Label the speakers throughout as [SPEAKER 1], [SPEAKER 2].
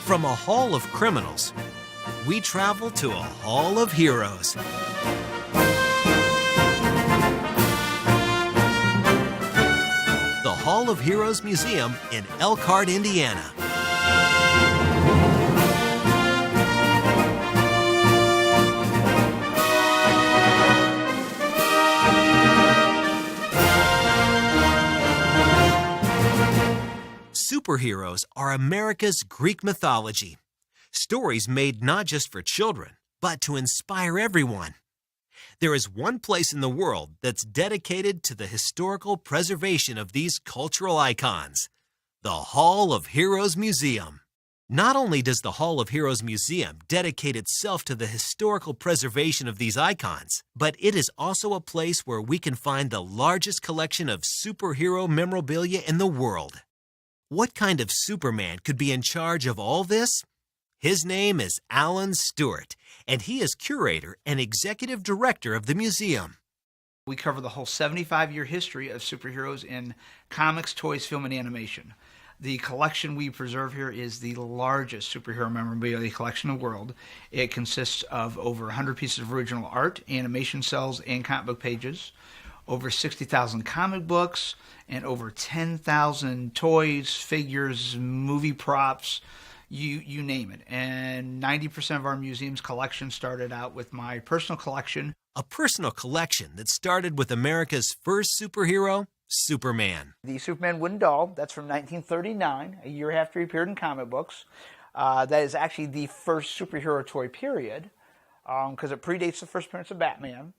[SPEAKER 1] From a hall of criminals, we travel to a hall of heroes. The Hall of Heroes Museum in Elkhart, Indiana. Superheroes are America's Greek mythology. Stories made not just for children, but to inspire everyone. There is one place in the world that's dedicated to the historical preservation of these cultural icons, the Hall of Heroes Museum. Not only does the Hall of Heroes Museum dedicate itself to the historical preservation of these icons, but it is also a place where we can find the largest collection of superhero memorabilia in the world. What kind of Superman could be in charge of all this? His name is Alan Stewart, and he is curator and executive director of the museum.
[SPEAKER 2] We cover the whole 75-year history of superheroes in comics, toys, film, and animation. The collection we preserve here is the largest superhero memorabilia collection in the world. It consists of over 100 pieces of original art, animation cells, and comic book pages, over 60,000 comic books, and over 10,000 toys, figures, movie props, you name it. And 90% of our museum's collection started out with my personal collection.
[SPEAKER 1] A personal collection that started with America's first superhero, Superman.
[SPEAKER 2] The Superman wooden doll, that's from 1939, a year after he appeared in comic books. That is actually the first superhero toy period, because it predates the first appearance of Batman.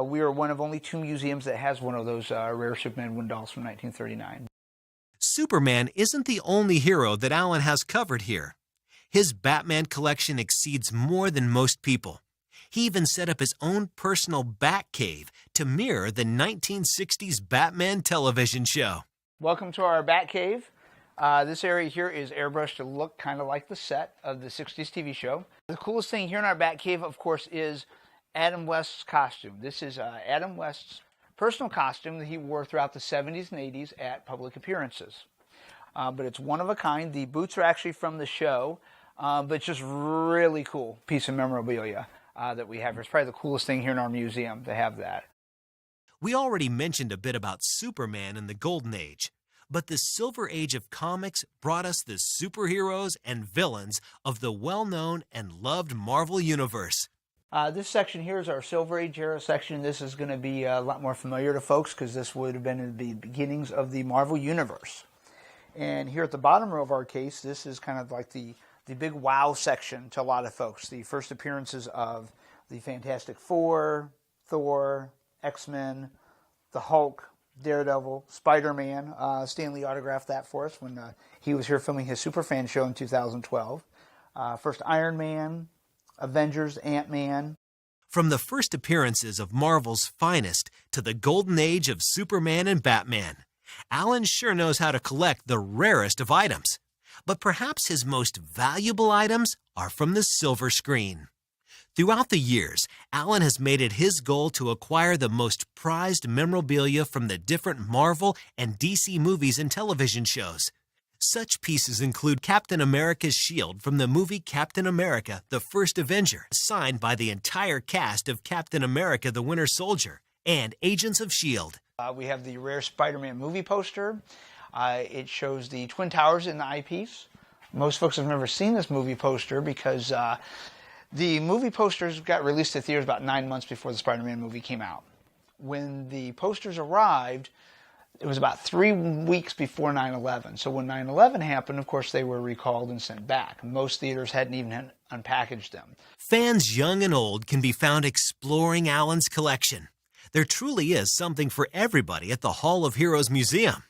[SPEAKER 2] We are one of only 2 museums that has one of those rare Superman wooden dolls from 1939.
[SPEAKER 1] Superman isn't the only hero that Alan has covered here. His Batman collection exceeds more than most people. He even set up his own personal Bat Cave to mirror the 1960s Batman television show.
[SPEAKER 2] Welcome to our Bat Cave. This area here is airbrushed to look kind of like the set of the 60s TV show. The coolest thing here in our Bat Cave, of course, is Adam West's costume. This is Adam West's personal costume that he wore throughout the 70s and 80s at public appearances. But it's one of a kind. The boots are actually from the show, but it's just really cool piece of memorabilia that we have here. It's probably the coolest thing here in our museum to have that.
[SPEAKER 1] We already mentioned a bit about Superman in the Golden Age, but the Silver Age of comics brought us the superheroes and villains of the well-known and loved Marvel Universe.
[SPEAKER 2] This section here is our Silver Age era section. This is going to be a lot more familiar to folks because this would have been in the beginnings of the Marvel Universe. And here at the bottom row of our case, this is kind of like the big wow section to a lot of folks. The first appearances of the Fantastic Four, Thor, X-Men, the Hulk, Daredevil, Spider-Man. Stan Lee autographed that for us when he was here filming his Superfan show in 2012. First Iron Man, Avengers, Ant-Man.
[SPEAKER 1] From the first appearances of Marvel's finest to the golden age of Superman and Batman, Alan sure knows how to collect the rarest of items. But perhaps his most valuable items are from the silver screen. Throughout the years, Alan has made it his goal to acquire the most prized memorabilia from the different Marvel and DC movies and television shows. Such pieces include Captain America's shield from the movie Captain America, the First Avenger, signed by the entire cast of Captain America, the Winter Soldier, and Agents of S.H.I.E.L.D.
[SPEAKER 2] We have the rare Spider-Man movie poster. It shows the Twin Towers in the eyepiece. Most folks have never seen this movie poster because the movie posters got released to theaters about 9 months before the Spider-Man movie came out. When the posters arrived, it was about 3 weeks before 9/11. So when 9/11 happened, of course, they were recalled and sent back. Most theaters hadn't even unpackaged them.
[SPEAKER 1] Fans young and old can be found exploring Alan's collection. There truly is something for everybody at the Hall of Heroes Museum.